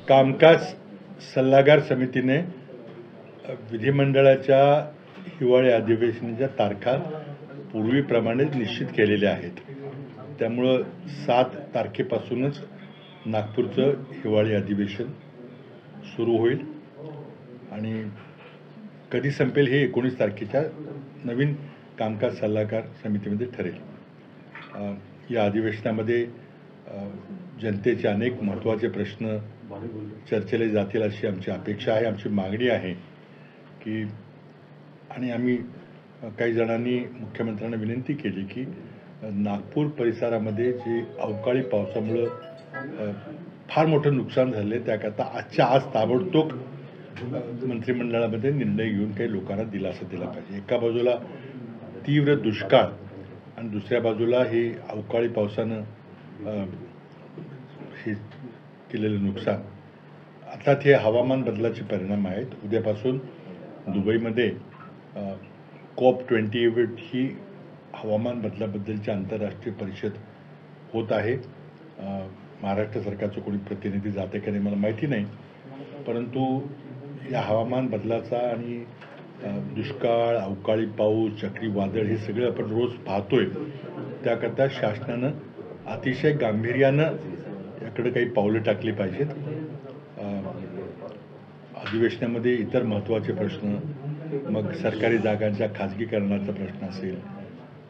कामकाज सल्लागार समितीने विधिमंडळाच्या हिवाळी अधिवेशनाच्या तारखा पूर्वीप्रमाणे निश्चित केलेल्या आहेत. त्यामुळं 7 तारखेपासूनच नागपूरचं हिवाळी अधिवेशन सुरू होईल आणि कधी संपेल हे 19 तारखेच्या नवीन कामकाज सल्लागार समितीमध्ये ठरेल. या अधिवेशनामध्ये जनतेचे अनेक महत्त्वाचे प्रश्न चर्चेले जातील अशी आमची अपेक्षा आहे, आमची मागणी आहे की आणि आम्ही काही जणांनी मुख्यमंत्र्यांना विनंती केली की नागपूर परिसरामध्ये जे अवकाळी पावसामुळं फार मोठं नुकसान झाले त्याकरता आजच्या आज ताबडतोब मंत्रिमंडळामध्ये निर्णय घेऊन काही लोकांना दिलासा दिला पाहिजे. एका बाजूला तीव्र दुष्काळ आणि दुसऱ्या बाजूला हे अवकाळी पावसानं हे केलेलं नुकसान. अर्थात हे हवामान बदलाचे परिणाम आहेत. उद्यापासून दुबईमध्ये COP28 ही हवामान बदलाबद्दलची आंतरराष्ट्रीय परिषद होत आहे. महाराष्ट्र सरकारचं कोणी प्रतिनिधी जाते का नाही मला माहिती नाही, परंतु या हवामान बदलाचा आणि दुष्काळ, अवकाळी पाऊस, चक्रीवादळ हे सगळं आपण रोज पाहतोय. त्याकरता शासनानं अतिशय गांभीर्यानं याकडे काही पावलं टाकली पाहिजेत. अधिवेशनामध्ये इतर महत्त्वाचे प्रश्न, मग सरकारी जागांच्या खाजगीकरणाचा प्रश्न असेल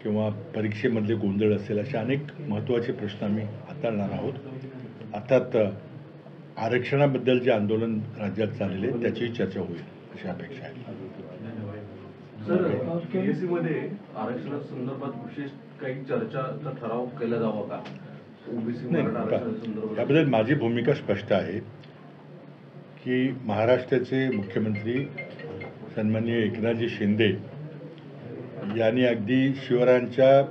किंवा परीक्षेमधले गोंधळ असेल, असे अनेक महत्त्वाचे प्रश्न आम्ही हाताळणार आहोत. अर्थात आरक्षणाबद्दल जे आंदोलन राज्यात चाललेले त्याचीही चर्चा होईल अशी अपेक्षा आहे. सर, PSC मध्ये आरक्षणासंदर्भात विशेष काही चर्चाचा ठराव केला जावा का? याबद्दल माझी भूमिका स्पष्ट आहे की महाराष्ट्राचे मुख्यमंत्री सन्माननीय एकनाथजी शिंदे यांनी अगदी शिवरायांच्या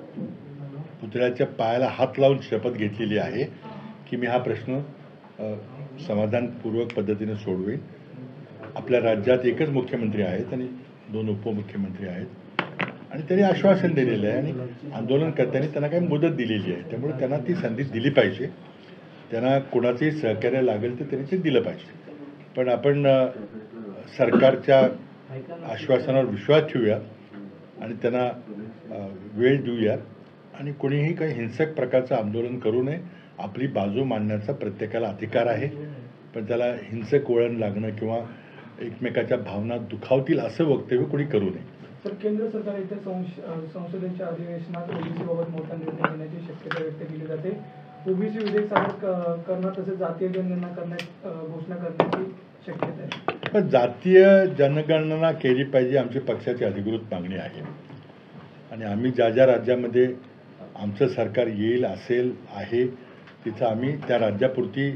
पुतळ्याच्या पायाला हात लावून शपथ घेतलेली आहे की मी हा प्रश्न समाधानपूर्वक पद्धतीने सोडवेन. आपल्या राज्यात एकच मुख्यमंत्री आहेत आणि 2 उपमुख्यमंत्री आहेत आणि त्यांनी आश्वासन दिलेलं आहे आणि आंदोलनकर्त्यांनी त्यांना काही मुदत दिलेली आहे. त्यामुळे त्यांना ती संधी दिली पाहिजे. त्यांना कोणाचंही सहकार्य लागेल तर त्यांनी ते दिलं पाहिजे. पण आपण सरकारच्या आश्वासनावर विश्वास ठेवूया आणि त्यांना वेळ देऊया आणि कोणीही काही हिंसक प्रकारचं आंदोलन करू नये. आपली बाजू मांडण्याचा प्रत्येकाला अधिकार आहे, पण त्याला हिंसक वळण लागणं किंवा एकमेकाच्या भावना दुखावतील असं वक्तव्य कोणी करू नये. तर केंद्र सरकार इथे संसदेच्या अधिवेशनात ओबीसी बाबत मोठा निर्णय घेण्याची शक्यता व्यक्त केली जाते. ओबीसी विधेयक सादर करणं तसेच जातीय जनगणना घोषणा करण्याची शक्यता आहे. पण जातीय जनगणना केली पाहिजे आमची पक्षाची अधिकृत मागणी आहे आणि आम्ही ज्या ज्या राज्यामध्ये आमचं सरकार येईल असेल आहे तिथं आम्ही त्या राज्यापुरती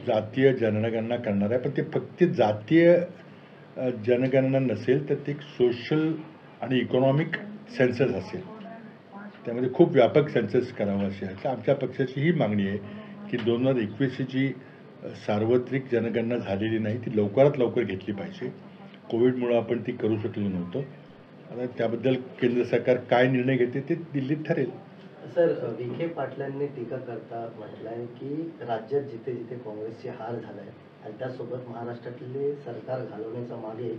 जातीय जनगणना करणार आहे. पण ते फक्त जातीय जनगणना नसेल तर ते एक सोशल आणि इकॉनॉमिक सेन्सस असेल. त्यामध्ये खूप व्यापक सेन्सस करावं अशी आहे. आमच्या पक्षाची ही मागणी आहे की 2021 जी सार्वत्रिक जनगणना झालेली नाही ती लवकरात लवकर घेतली पाहिजे. कोविडमुळं आपण ती करू शकलो नव्हतं. आता त्याबद्दल केंद्र सरकार काय निर्णय घेते ते दिल्लीत ठरेल. सर, विखे पाटलांनी टीका करता म्हटलंय की राज्यात जिथे जिथे काँग्रेसची हार झालाय आणि त्यासोबत महाराष्ट्रातले सरकार घालवण्याच्या मागे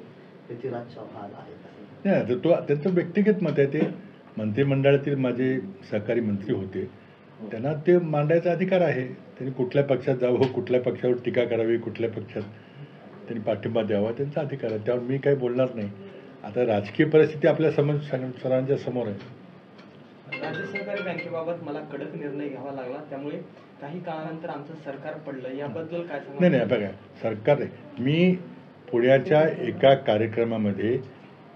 पृथ्वीराज चव्हाण आहेत. नाही, तो त्यांचं व्यक्तिगत मत आहे. ते मंत्रिमंडळातील माझे सहकारी मंत्री होते, त्यांना ते मांडायचा अधिकार आहे. त्यांनी कुठल्या पक्षात जावं, कुठल्या पक्षावर टीका करावी, कुठल्या पक्षात त्यांनी पाठिंबा द्यावा त्यांचा अधिकार आहे. त्यावर मी काही बोलणार नाही. आता राजकीय परिस्थिती आपल्या सर्वांच्या समोर आहे. राज्य सहकारी बँकेबाबत मला कडक निर्णय घ्यावा लागला, त्यामुळे काही काळानंतर आमचं सरकार पडलं, याबद्दल काय सांगा? नाही बघा, सरकार मी पुण्याच्या एका कार्यक्रमामध्ये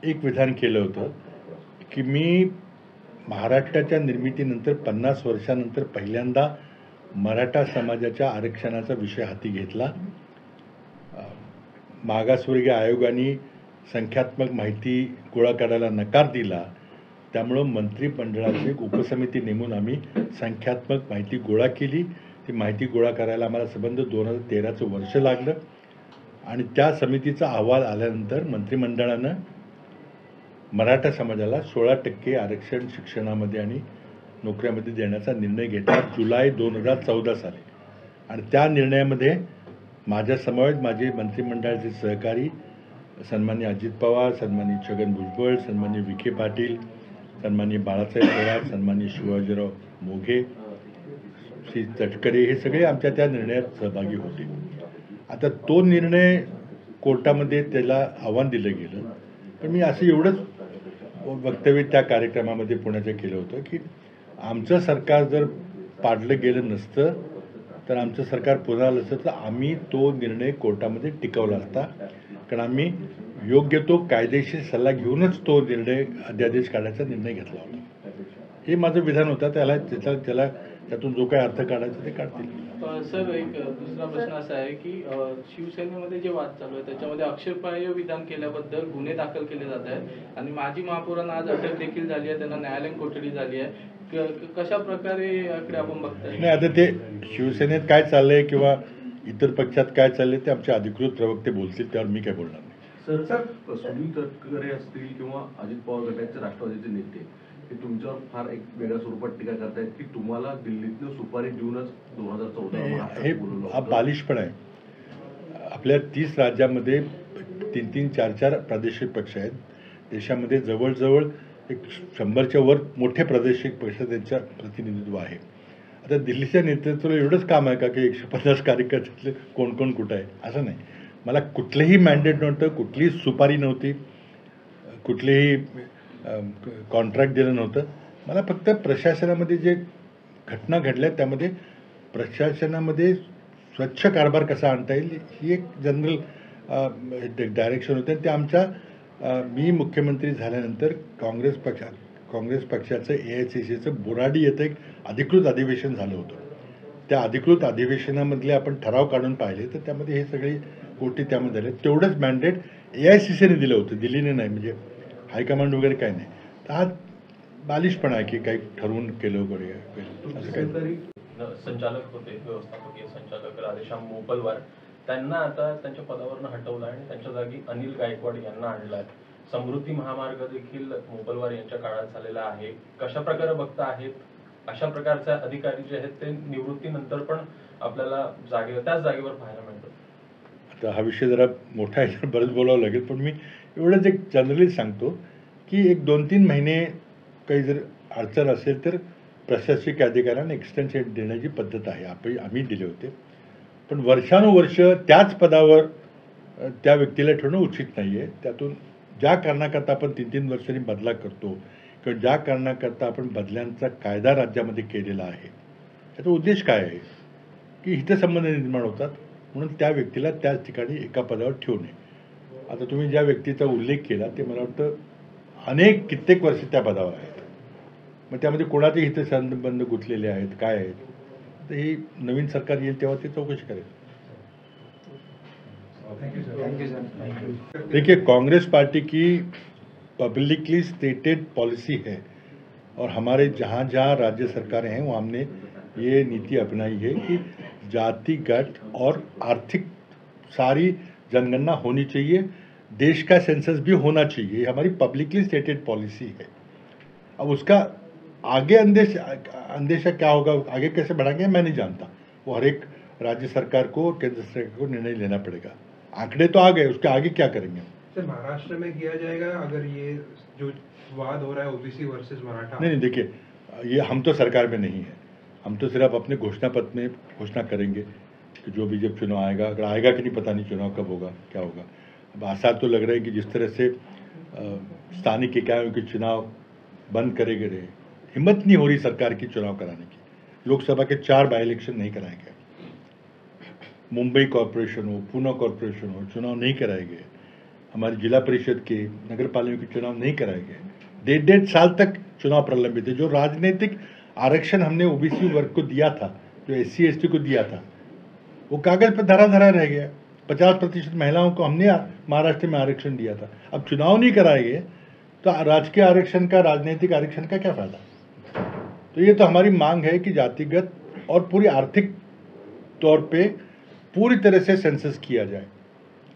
एक विधान केलं होतं की मी महाराष्ट्राच्या निर्मितीनंतर 50 वर्षानंतर पहिल्यांदा मराठा समाजाच्या आरक्षणाचा विषय हाती घेतला. मागासवर्गीय आयोगाने संख्यात्मक माहिती गोळा करायला नकार दिला. त्यामुळं मंत्रिमंडळाची एक उपसमिती नेमून आम्ही संख्यात्मक माहिती गोळा केली. ती माहिती गोळा करायला आम्हाला संबंध 2013चं वर्ष लागलं आणि त्या समितीचा अहवाल आल्यानंतर मंत्रिमंडळानं मराठा समाजाला 16% आरक्षण शिक्षणामध्ये आणि नोकऱ्यामध्ये देण्याचा निर्णय घेतला जुलै 2014 साली. आणि त्या निर्णयामध्ये माझ्या समवेत माझे मंत्रिमंडळाचे सहकारी सन्माननीय अजित पवार, सन्माननीय छगन भुजबळ, सन्माननीय विखे पाटील, सन्माननीय बाळासाहेब थोरात, सन्माननीय शिवाजीराव मोघे, श्री तटकरे, हे सगळे आमच्या त्या निर्णयात सहभागी होते. आता तो निर्णय कोर्टामध्ये त्याला आव्हान दिलं गेलं. पण मी असं एवढंच वक्तव्य त्या कार्यक्रमामध्ये पुण्याचं केलं होतं की आमचं सरकार जर पाडलं गेलं नसतं तर आमचं सरकार पुन्हा आलं असतं तर आम्ही तो निर्णय कोर्टामध्ये टिकवला असता. कारण आम्ही योग्य तो कायदेशीर सल्ला घेऊनच तो निर्णय अध्यादेश काढायचा निर्णय घेतला होता. हे माझं विधान होतं. त्याला त्यातून जो काही अर्थ काढायचा ते काढतील. सर, एक दुसरा प्रश्न असा आहे की शिवसेनेमध्ये जे वाद चालू आहे त्याच्यामध्ये आक्षेपार्ह विधान केल्याबद्दल गुन्हे दाखल केले जात आहेत आणि माजी महापौरांना आज अटक देखील झाली आहे, त्यांना न्यायालयीन कोठडी झाली आहे. कशा प्रकारे याकडे आपण बघताय? नाही, आता ते शिवसेनेत काय चाललंय किंवा इतर पक्षात काय चाललंय ते आमचे अधिकृत प्रवक्ते बोलतील, त्यावर मी काय बोलणार नाही. सर, सुनील तटकरे असतील किंवा अजित पवार गटाचे राष्ट्रवादीचे नेते हे तुमच्यावर फार एक वेगळ्या स्वरूपात टीका करतायत की तुम्हाला दिल्लीतनं सुपारी देऊनच 2014 हे हा बालिशपण आहे. आपल्या 30 राज्यामध्ये 3-3, 4-4 प्रादेशिक पक्ष आहेत. देशामध्ये जवळजवळ एक 100च्या वर मोठे प्रादेशिक पक्ष त्यांच्या प्रतिनिधित्व आहे. आता दिल्लीच्या नेतृत्वाला एवढंच काम आहे का की 150 कार्यकर्त्यातले कोण कोण कुठं आहे असं नाही. मला कुठलंही मॅन्डेट नव्हतं, कुठलीही सुपारी नव्हती, कुठलेही कॉन्ट्रॅक्ट दिलं नव्हतं. मला फक्त प्रशासनामध्ये जे घटना घडल्या त्यामध्ये प्रशासनामध्ये स्वच्छ कारभार कसा आणता येईल ही एक जनरल डायरेक्शन होते. ते आमच्या मी मुख्यमंत्री झाल्यानंतर काँग्रेस पक्षाचं AICCचं बोराडी येथे एक अधिकृत अधिवेशन झालं होतं. त्या अधिकृत अधिवेशनामधले आपण ठराव काढून पाहिले तर त्यामध्ये हे सगळी गोष्टी त्यामध्ये झाल्या. तेवढंच मॅन्डेट AICCने दिलं होतं, दिल्लीने नाही. म्हणजे हायकमांड वगैरे काय नाही. तर हा बालिशपणा आहे की काही ठरवून केलं वगैरे असं काही. संचालक होते, व्यवस्थापकीय संचालक राधेश्याम मोपलवार, त्यांना आता त्यांच्या पदावरून हटवलं आणि त्यांच्या जागी अनिल गायकवाड यांना आणलं आहे. समृद्धी महामार्ग देखील मोपलवार यांच्या काळात झालेला आहे. कशा प्रकारे बघता आहेत अशा प्रकारचे अधिकारी जे आहेत ते निवृत्तीनंतर पण आपल्याला त्याच जागेवर पाहायला मिळतात? आता हा विषय जरा मोठा आहे, बरंच बोलावं लागेल. पण मी एवढंच एक जनरली सांगतो की एक 2-3 महिने काही जर अडचण असेल तर प्रशासकीय अधिकाऱ्यांना एक्सटेन्शन देण्याची पद्धत आहे. आम्ही दिले होते. पण वर्षानुवर्ष त्याच पदावर त्या व्यक्तीला ठेवणं उचित नाही आहे. त्यातून ज्या कारणाकरता आपण 3-3 वर्षांनी बदला करतो किंवा ज्या कारणाकरता आपण बदल्यांचा कायदा राज्यामध्ये केलेला आहे त्याचा उद्देश काय आहे की हितसंबंध निर्माण होतात म्हणून त्या व्यक्तीला त्याच ठिकाणी एका पदावर ठेवू नये. आता तुम्ही ज्या व्यक्तीचा उल्लेख केला ते मला वाटतं कित्येक वर्ष त्या पदावर आहेत. मग त्यामध्ये कोणाचे हितसंबंध गुंतलेले आहेत काय आहेत तर ही नवीन सरकार येईल तेव्हा ते चौकशी करेल. देखिए, कांग्रेस पार्टी की पब्लिकली स्टेटेड पॉलिसी है और हमारे जहाँ जहाँ राज्य सरकारें हैं वहाँ हमने ये नीति अपनाई है कि जातिगत और आर्थिक सारी जनगणना होनी चाहिए, देश का सेंसस भी होना चाहिए. ये हमारी पब्लिकली स्टेटेड पॉलिसी है. अब उसका आगे अंदेशा क्या होगा, आगे कैसे बढ़ाएंगे मैं नहीं जानता. वो हर एक राज्य सरकार को केंद्र सरकार को निर्णय लेना पड़ेगा. आंकड़े तो आ गए, उसके आगे क्या करेंगे? सर, महाराष्ट्र में किया जाएगा अगर ये जो वाद हो रहा है ओबीसी वर्सेस मराठा? नहीं, देखिए, ये हम तो सरकार में नहीं है. हम तो सिर्फ अपने घोषणा पत्र में घोषणा करेंगे कि जो भी जब चुनाव आएगा, अगर आएगा कि नहीं पता नहीं, चुनाव कब होगा क्या होगा. अब आसार तो लग रहा है कि जिस तरह से स्थानीय इकाइयों के चुनाव बंद करे गए, हिम्मत नहीं हो रही सरकार की चुनाव कराने की. लोकसभा के 4 बाई इलेक्शन नहीं कराए गए. मुंबई कॉरपोरेशन हो, पूना कॉरपोरेशन हो, चुनाव नहीं कराए गए. हमारी जिला परिषद के, नगर पालिका के चुनाव नहीं कराए गए. 1.5 साल तक चुनाव प्रलंबित है. जो राजनीतिक आरक्षण हमने ओबीसी वर्ग को दिया था, जो SC ST को दिया था, वो कागज पर धरा रह गया. 50% महिलाओं को हमने महाराष्ट्र में आरक्षण दिया था. अब चुनाव नहीं कराए गए तो राजकीय आरक्षण का, राजनीतिक आरक्षण का क्या फायदा? तो ये तो हमारी मांग है कि जातिगत और पूरी आर्थिक तौर पे पूरी तरह से सेंसस किया जाए.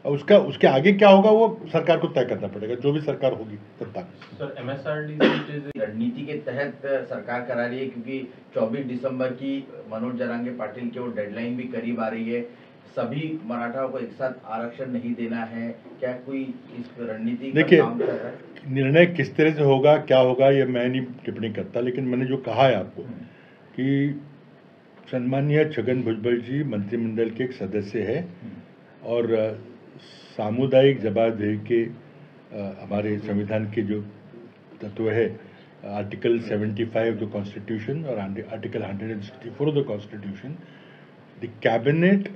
और उसके आगे क्या होगा वो सरकार को तय करना पड़ेगा, जो भी सरकार होगी तब तक। सर MSRDC रणनीति के तहत सरकार करा रही है, क्योंकि 24 दिसंबर की मनोज जरांगे पाटिल की वो डेडलाइन भी करीब आ रही है, सभी मराठाओं को एक साथ आरक्षण नहीं देना है, क्या कोई इस रणनीति का देखिए, काम कर रहा है? निर्णय किस तरह से होगा, क्या होगा, ये मैं नहीं टिप्पणी करता, लेकिन मैंने जो कहा है आपको कि सम्मानीय छगन भुजबल जी मंत्रिमंडल के एक सदस्य है और सामुदायिक जवाबदेही के हमारे संविधान के जो तत्व है, आर्टिकल 75 ऑफ द कॉन्स्टिट्यूशन और article 164 of the constitution, the cabinet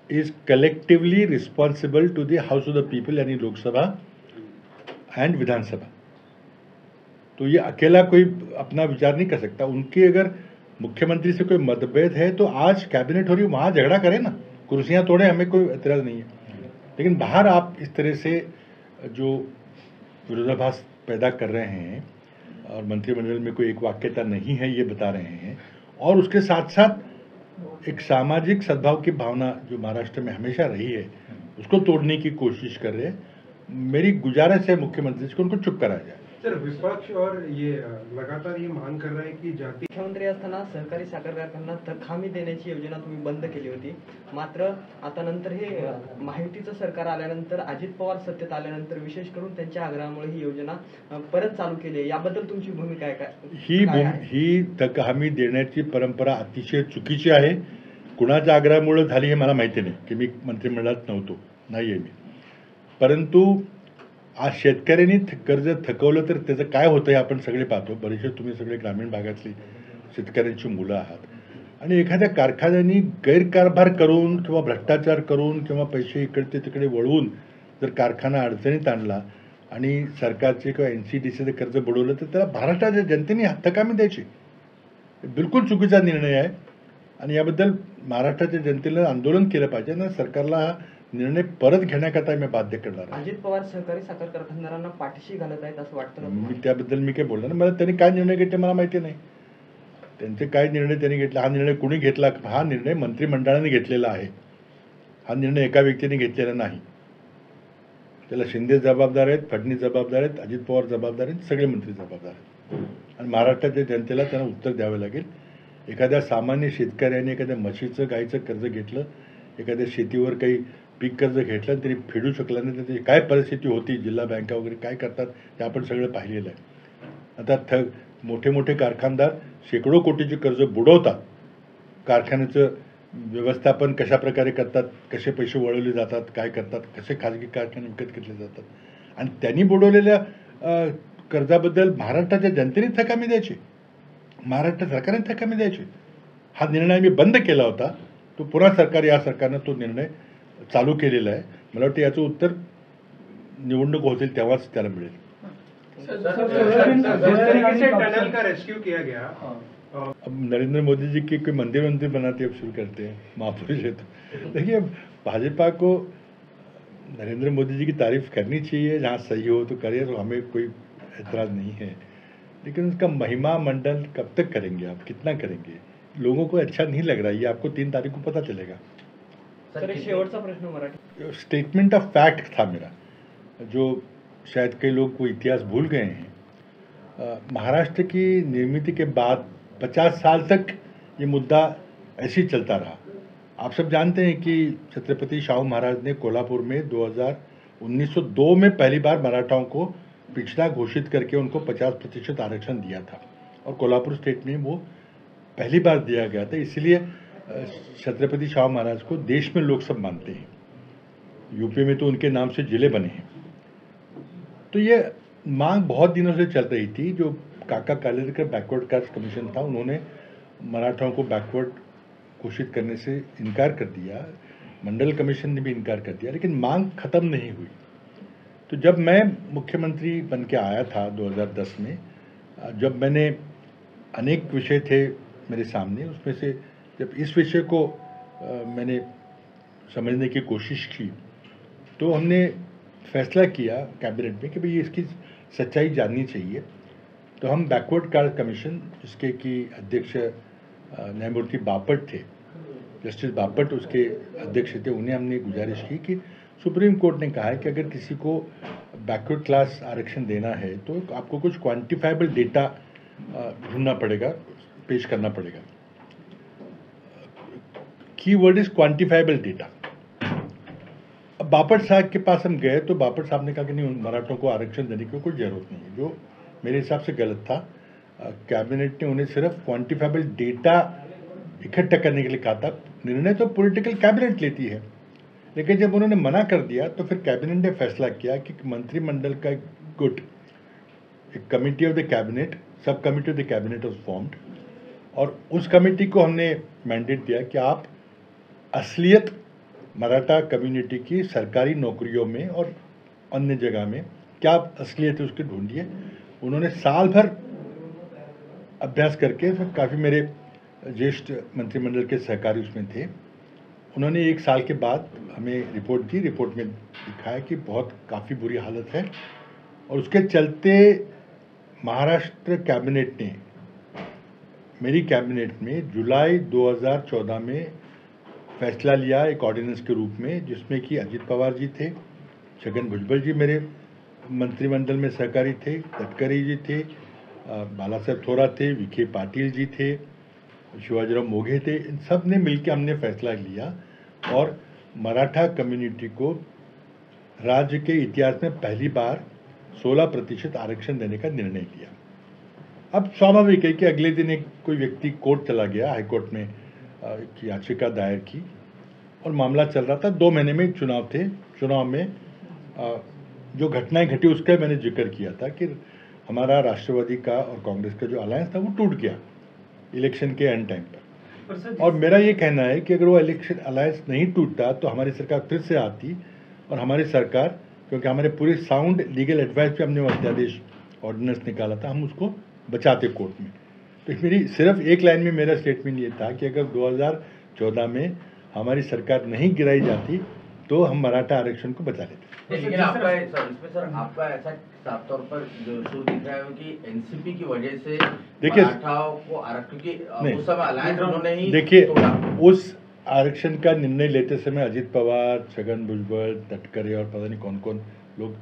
is collectively responsible to the house of the people, यानी लोकसभा एंड विधानसभा। तो ये अकेला कोई अपना विचार नहीं कर सकता। उनके अगर मुख्यमंत्री से कोई मतभेद है तो आज कैबिनेट हो रही है, वहाँ झगड़ा करें ना, कुर्सियाँ तोड़े, हमें कोई एतराज़ नहीं है। लेकिन बाहर आप इस तरह से जो विरोधाभास पैदा कर रहे हैं और मंत्रिमंडल में कोई एक वाक्यता नहीं है ये बता रहे हैं, और उसके साथ साथ एक सामाजिक सद्भाव की भावना जो महाराष्ट्र में हमेशा रही है उसको तोड़ने की कोशिश कर रहे हैं। मेरी गुजारिश है मुख्यमंत्री से उनको चुप कराया जाए। सर, विपक्ष और ये लगातार ये मांग कर रहे हैं की जाती मुख्यमंत्री असताना सहकारी साखर कारखान्यांना थक हमी देण्याची योजना तुम्ही बंद केली होती, मात्र आता नंतर हे महायुतीचं सरकार आल्यानंतर अजित पवार सत्तेत आल्यानंतर विशेष करून त्यांच्या आग्रहामुळे ही योजना परत चालू केली आहे, याबद्दल तुमची भूमिका आहे? ही थक हमी देण्याची परंपरा अतिशय चुकीची आहे। कुणाच्या आग्रहामुळे झाली हे मला माहिती नाही, की मी मंत्रिमंडळात नव्हतो, नाही आहे मी, परंतु आज शेतकऱ्यांनी कर्ज थकवलं तर त्याचं काय होतं हे आपण सगळे पाहतो। बरेचसे तुम्ही सगळे ग्रामीण भागातली शेतकऱ्यांची मुलं आहात आणि एखाद्या कारखान्याने गैरकारभार करून किंवा भ्रष्टाचार करून किंवा पैसे इकडे तिकडे वळवून जर कारखाना अडचणीत आणला आणि सरकारचे किंवा NCDCचं कर्ज बुडवलं तर त्याला महाराष्ट्राच्या जनतेने थकामी द्यायची। बिलकुल चुकीचा निर्णय आहे आणि याबद्दल महाराष्ट्राच्या जनतेला आंदोलन केलं पाहिजे ना, सरकारला हा निर्णय परत घेण्याकरता मी बाध्य करणार आहे। अजित पवार सहकारी साखर कारखानदारांना पाठीशी घालत आहेत असं वाटतं का? त्याबद्दल मी काय बोलणार, मला त्यांनी काय निर्णय घेतले मला माहिती नाही, त्यांचे काय निर्णय त्यांनी घेतला, हा निर्णय कुणी घेतला, हा निर्णय मंत्रिमंडळाने घेतलेला आहे, हा निर्णय एका व्यक्तीने घेतलेला नाही। त्याला शिंदे जबाबदार आहेत, फडणवीस जबाबदार आहेत, अजित पवार जबाबदार आहेत, सगळे मंत्री जबाबदार आहेत आणि महाराष्ट्राच्या जनतेला त्यांना उत्तर द्यावे लागेल। एखाद्या सामान्य शेतकऱ्याने एखाद्या म्हशीचं गाईचं कर्ज घेतलं, एखाद्या शेतीवर काही पीक कर्ज घेतलं, तरी फेडू शकला नाही, त्याची काय परिस्थिती होती, जिल्हा बँका वगैरे काय करतात ते आपण सगळं पाहिलेलं आहे। आता मोठे मोठे कारखानदार शेकडो कोटीचे कर्ज बुडवतात, कारखान्याचं व्यवस्थापन कशा प्रकारे करतात, कसे पैसे वळवले जातात, काय करतात, कसे खाजगी कारखाने विकत घेतले जातात आणि त्यांनी बुडवलेल्या कर्जाबद्दल महाराष्ट्राच्या जनतेने थकामी द्यायची, महाराष्ट्र सरकारने थकामी द्यायची। हा निर्णय मी बंद केला होता, तो पुन्हा या सरकारनं तो निर्णय चालू केलेला आहे। मला वाटतं याचं उत्तर निवडणूक होतील तेव्हाच त्याला मिळेल। टनल का रेस्क्यू किया गया, अब नरेंद्र मोदी जी की कोई मंदिर बनाते अब शुरू करते हैं, महापुरुष है तो देखिए भाजपा को नरेंद्र मोदी जी की तारीफ करनी चाहिए, जहाँ सही हो तो करे, तो हमें कोई एतराज़ नहीं है, लेकिन उसका महिमा मंडन कब तक करेंगे आप, कितना करेंगे? लोगों को अच्छा नहीं लग रहा है, ये आपको 3 तारीख को पता चलेगा। सर, शेवटचा प्रश्न मराठी स्टेटमेंट ऑफ फैक्ट था मेरा, जो शायद कई लोग वो इतिहास भूल गए हैं। महाराष्ट्र की निर्मिती के बाद 50 साल तक ये मुद्दा ऐसे ही चलता रहा। आप सब जानते हैं कि छत्रपति शाहू महाराज ने कोल्हापुर में 1902 में पहली बार मराठाओं को पिछड़ा घोषित करके उनको 50% आरक्षण दिया था और कोल्हापुर स्टेट में वो पहली बार दिया गया था। इसलिए छत्रपति शाहू महाराज को देश में लोग सब मानते हैं, यूपी में तो उनके नाम से जिले बने हैं। तो ये मांग बहुत दिनों से चल रही थी। जो काका कालेलकर बैकवर्ड कास्ट कमीशन था, उन्होंने मराठाओं को बैकवर्ड घोषित करने से इनकार कर दिया, मंडल कमीशन ने भी इनकार कर दिया, लेकिन मांग खत्म नहीं हुई। तो जब मैं मुख्यमंत्री बन के आया था 2010 में, जब मैंने अनेक विषय थे मेरे सामने, उसमें से जब इस विषय को मैंने समझने की कोशिश की तो हमने फैसला किया कैबिनेट में कि भाई इसकी सच्चाई जाननी चाहिए। तो हम बैकवर्ड कास्ट कमीशन, जिसके कि अध्यक्ष न्यायमूर्ति बापट थे, जस्टिस बापट उसके अध्यक्ष थे, उन्हें हमने गुजारिश की कि सुप्रीम कोर्ट ने कहा है कि अगर किसी को बैकवर्ड क्लास आरक्षण देना है तो आपको कुछ क्वांटिफाइबल डेटा ढूंढना पड़ेगा, पेश करना पड़ेगा। की वर्ड इज क्वांटिफाइबल डेटा। अब बापट साहब के पास हम गए तो बापट साहब ने कहा कि नहीं, मराठों को आरक्षण देने की कोई जरूरत नहीं है, जो मेरे हिसाब से गलत था। कैबिनेट ने उन्हें सिर्फ क्वांटिफाइबल डेटा इकट्ठा करने के लिए कहा था। निर्णय तो पॉलिटिकल कैबिनेट लेती है, लेकिन जब उन्होंने मना कर दिया तो फिर कैबिनेट ने फैसला किया कि मंत्रिमंडल का एक गुट, एक committee of the cabinet, sub committee of the cabinet वाज फॉर्म्ड, और उस कमिटी को हमने मैंडेट दिया कि आप असलियत मराठा कम्युनिटी की सरकारी नौकरियों में और अन्य जगह में क्या असलियत है उसकी ढूंढिए। उन्होंने साल भर अभ्यास करके, काफ़ी मेरे ज्येष्ठ मंत्रिमंडल के सहकारी उसमें थे, उन्होंने 1 साल के बाद हमें रिपोर्ट दी। रिपोर्ट में दिखाया कि बहुत काफ़ी बुरी हालत है, और उसके चलते महाराष्ट्र कैबिनेट ने, मेरी कैबिनेट में जुलाई 2014 में फैसला लिया एक ऑर्डिनेंस के रूप में, जिसमें कि अजित पवार जी थे, छगन भुजबल जी मेरे मंत्रिमंडल में सहकारी थे, गडकरी जी थे, बाला साहेब थोरा थे, विखे पाटिल जी थे, शिवाजीराव मोघे थे। इन सब ने मिलकर हमने फैसला लिया और मराठा कम्युनिटी को राज्य के इतिहास में पहली बार 16% आरक्षण देने का निर्णय लिया। अब स्वाभाविक है कि अगले दिन एक कोई व्यक्ति कोर्ट चला गया, हाईकोर्ट में एक याचिका दायर की, और मामला चल रहा था। 2 महीने में चुनाव थे। चुनाव में जो घटनाएं घटी उसका मैंने जिक्र किया था कि हमारा राष्ट्रवादी का और कांग्रेस का जो अलायंस था वो टूट गया इलेक्शन के एंड टाइम पर। और मेरा ये कहना है कि अगर वो इलेक्शन अलायंस नहीं टूटता तो हमारी सरकार फिर से आती, और हमारी सरकार, क्योंकि हमारे पूरे साउंड लीगल एडवाइस पे हमने वो अध्यादेश ऑर्डिनेंस निकाला था, हम उसको बचाते कोर्ट में। तो मेरी सिर्फ एक लाइन में मेरा स्टेटमेंट ये था कि अगर 2014 में हमारी सरकार नहीं गिराई जाती तो हम मराठा आरक्षण को बचा लेते। लेकिन आपका इसमें आपका ऐसा साफ तौर पर जो सूर दिख रहा है कि एनसीपी की वजह से देखिए, मराठाओं को आरक्षण की उस समय अलायंस उन्होंने ही देखिए तोड़ा। उस आरक्षण का निर्णय लेते समय अजित पवार, छगन भुजबल, तटकरे और पता नहीं कौन कौन लोग,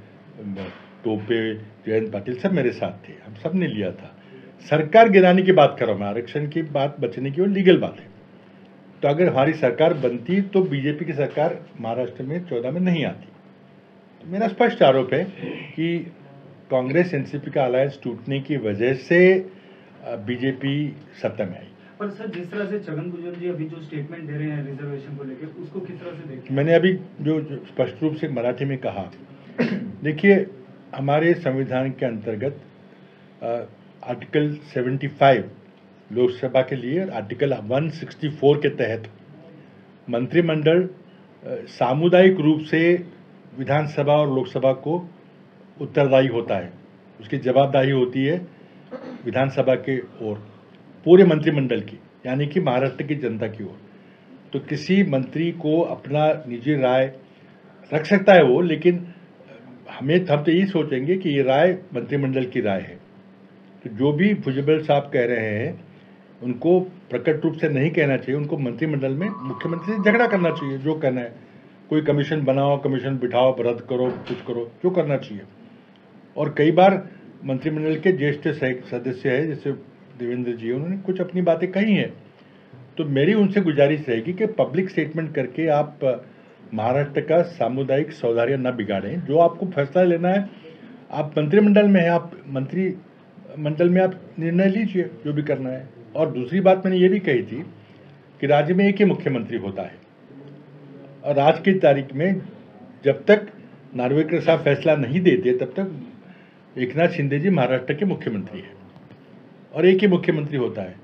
टोपे, जयंत पाटिल, सब मेरे साथ थे। हम सब ने लिया था। सरकार गिराने की बात कर रहा हूँ मैं, आरक्षण की बात बचने की वो लीगल बात है। तो अगर हमारी सरकार बनती तो बीजेपी की सरकार महाराष्ट्र में 14 में नहीं आती। तो मेरा स्पष्ट आरोप है कि कांग्रेस एनसीपी का अलायंस टूटने की वजह से बीजेपी सत्ता में आई। पर सर, जिस तरह से छगन भुजबल जी अभी जो स्टेटमेंट दे रहे हैं रिजर्वेशन को लेकर, उसको किस तरह से देखते हैं? मैंने अभी जो स्पष्ट रूप से मराठी में कहा, देखिए हमारे संविधान के अंतर्गत आर्टिकल 75 लोकसभा के लिए और आर्टिकल 164 के तहत मंत्रिमंडल सामुदायिक रूप से विधानसभा और लोकसभा को उत्तरदायी होता है। उसकी जवाबदारी होती है विधानसभा के ओर, पूरे मंत्रिमंडल की, यानी कि महाराष्ट्र की जनता की ओर। तो किसी मंत्री को अपना निजी राय रख सकता है वो, लेकिन हम तो यही सोचेंगे कि ये राय मंत्रिमंडल की राय है। तो जो भी भुजबल साहब कह रहे हैं उनको प्रकट रूप से नहीं कहना चाहिए, उनको मंत्रिमंडल में मुख्यमंत्री से झगड़ा करना चाहिए। जो करना है, कोई कमीशन बनाओ, कमीशन बिठाओ, रद्द करो, कुछ करो, जो करना चाहिए। और कई बार मंत्रिमंडल के ज्येष्ठ सदस्य है जैसे देवेंद्र जी, उन्होंने कुछ अपनी बातें कही हैं। तो मेरी उनसे गुजारिश रहेगी कि पब्लिक स्टेटमेंट करके आप महाराष्ट्र का सामुदायिक सौहार्द न बिगाड़ें। जो आपको फैसला लेना है, आप मंत्रिमंडल में हैं, आप मंत्रिमंडल में आप निर्णय लीजिए जो भी करना है। और दूसरी बात मैंने ये भी कही थी कि राज्य में एक ही मुख्यमंत्री होता है, और आज की तारीख में जब तक नार्वेकर साहब फैसला नहीं देते तब तक एकनाथ शिंदे जी महाराष्ट्र के मुख्यमंत्री हैं, और एक ही मुख्यमंत्री होता है।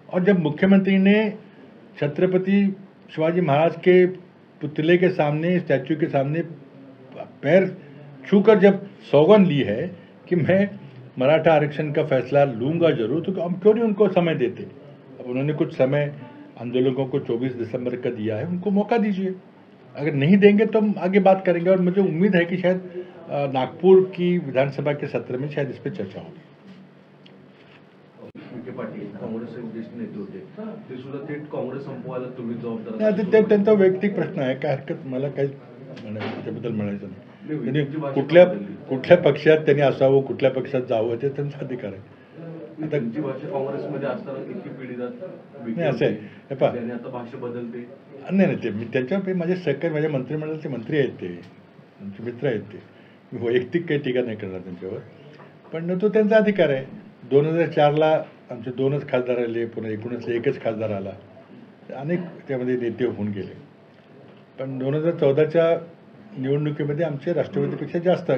और जब मुख्यमंत्री ने छत्रपति शिवाजी महाराज के पुतले के सामने, स्टैच्यू के सामने पैर छूकर जब सौगंध ली है कि मैं मराठा आरक्षण का फैसला लूंगा जरूर, तो हम क्यों नहीं उनको समय देते? अब उन्होंने कुछ समय आंदोलकों को 24 दिसंबर का दिया है, उनको मौका दीजिए। अगर नहीं देंगे तो हम आगे बात करेंगे, और मुझे उम्मीद है कि शायद नागपुर की विधानसभा के सत्र में शायद इस पर चर्चा होगी। विखे पाटील काँग्रेसचे ज्येष्ठ नेते होते, ते सुद्धा थेट काँग्रेस संपवायला तुम्ही जबाबदार नाही, ते त्यांचा वैयक्तिक प्रश्न आहे, काय हरकत, मला काही त्याबद्दल म्हणायचं नाही. तुमची त्यांनी भाषा कुठल्या बदलली. कुठल्या पक्षात त्यांनी असावं, कुठल्या पक्षात जावं ते त्यांचा अधिकार आहे. आता तुमची भाषा काँग्रेसमध्ये असताना इतकी पिढीजात नाही, असं आहे. हे पहा. त्याने आता भाषा बदलते. नाही ते मी त्यांच्यावर माझे सहकारी, माझ्या मंत्रिमंडळाचे मंत्री आहेत, ते आमचे मित्र आहेत. ते मी वैयक्तिक काही टीका नाही करणार त्यांच्यावर, पण तो त्यांचा अधिकार आहे. 2004ला आमचे 2च खासदार आले, पुन्हा 19ला 1च खासदार आला, अनेक त्यामध्ये नेते होऊन गेले. पण 2014च्या निवडणुकीमध्ये आमचे राष्ट्रवादीपेक्षा जास्त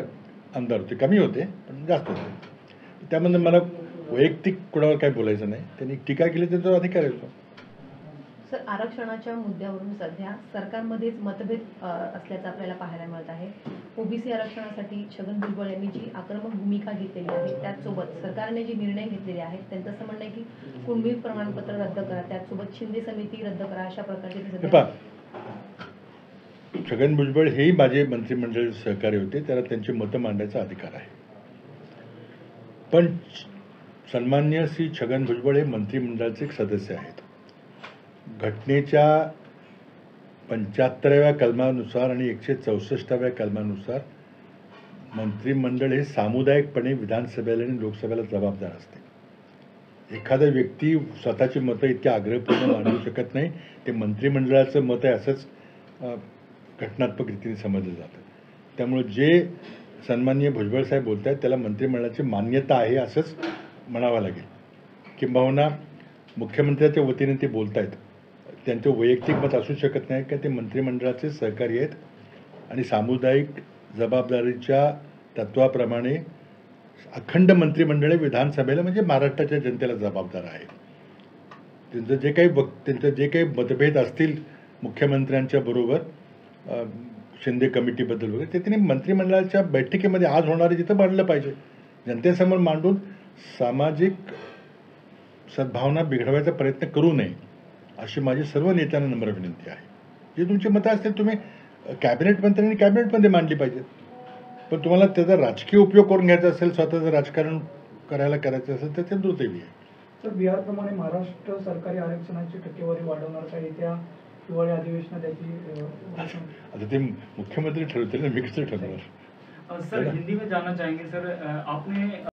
आमदार होते, कमी होते पण जास्त होते. त्यामध्ये मला वैयक्तिक कोणावर काही बोलायचं नाही. त्यांनी टीका केली त्यांचा अधिकार आहे तो. सर, आरक्षणाच्या मुद्द्यावरून सध्या सरकारमध्येच मतभेद असल्याचं आपल्याला पाहायला मिळत आहे. ओबीसी आरक्षणासाठी छगन भुजबळ यांनी जी आक्रमक भूमिका घेतलेली आहे, त्याचसोबत सरकारने जे निर्णय घेतलेले आहेत त्यांचं असं म्हणणं आहे की कुणबी प्रमाणपत्र रद्द करा, त्याचसोबत शिंदे समिती रद्द करा, अशा प्रकारचे ते सध्या. छगन भुजबळ हेही माझे मंत्रिमंडळ सहकारी होते, त्याला त्यांची मतं मांडायचा अधिकार आहे. पण सन्मान्य श्री छगन भुजबळ हे मंत्रिमंडळाचे एक सदस्य आहेत. घटनेच्या 75व्या कलमानुसार आणि 164व्या कलमानुसार मंत्रिमंडळ हे सामुदायिकपणे विधानसभेला आणि लोकसभेला जबाबदार असते. एखादा व्यक्ती स्वतःची मतं इतक्या आग्रहपूर्ण मांडू शकत नाही. ते मंत्रिमंडळाचं मत आहे असंच घटनात्मक रीतीने समजलं जातं. त्यामुळे जे सन्माननीय भुजबळ साहेब बोलत आहेत त्याला मंत्रिमंडळाची मान्यता आहे असंच म्हणावं लागेल. किंबहुना मुख्यमंत्र्याच्या वतीने ते बोलत आहेत, त्यांचं वैयक्तिक मत असू शकत नाही, का ते मंत्रिमंडळाचे सहकारी आहेत आणि सामुदायिक जबाबदारीच्या तत्वाप्रमाणे अखंड मंत्रिमंडळ विधानसभेला म्हणजे महाराष्ट्राच्या जनतेला जबाबदार आहे. त्यांचं जे काही मतभेद असतील मुख्यमंत्र्यांच्या बरोबर शिंदे कमिटीबद्दल वगैरे, ते त्यांनी मंत्रिमंडळाच्या बैठकीमध्ये आज होणारे जिथं मांडलं पाहिजे, जनतेसमोर मांडून सामाजिक सद्भावना बिघडवायचा प्रयत्न करू नये अशी माझी सर्व नेत्यांना नम्र विनंती आहे. जे तुमची मतं असतील तुम्ही कॅबिनेट मंत्र्यांनी कॅबिनेटमध्ये मांडली पाहिजेत. पण तुम्हाला त्याचा राजकीय उपयोग करून घ्यायचा असेल, स्वतःचं राजकारण करायचं असेल तर ते दुर्दैवी आहे. तर बिहारप्रमाणे महाराष्ट्र सरकारी आरक्षणाची टक्केवारी वाढवणार का येत्या हिवाळी अधिवेशनात त्याची? आता ते मुख्यमंत्री ठरवतील ना, मी कसं ठरवणार. सर, हिंदी में जानना चाहेंगे सर, आपने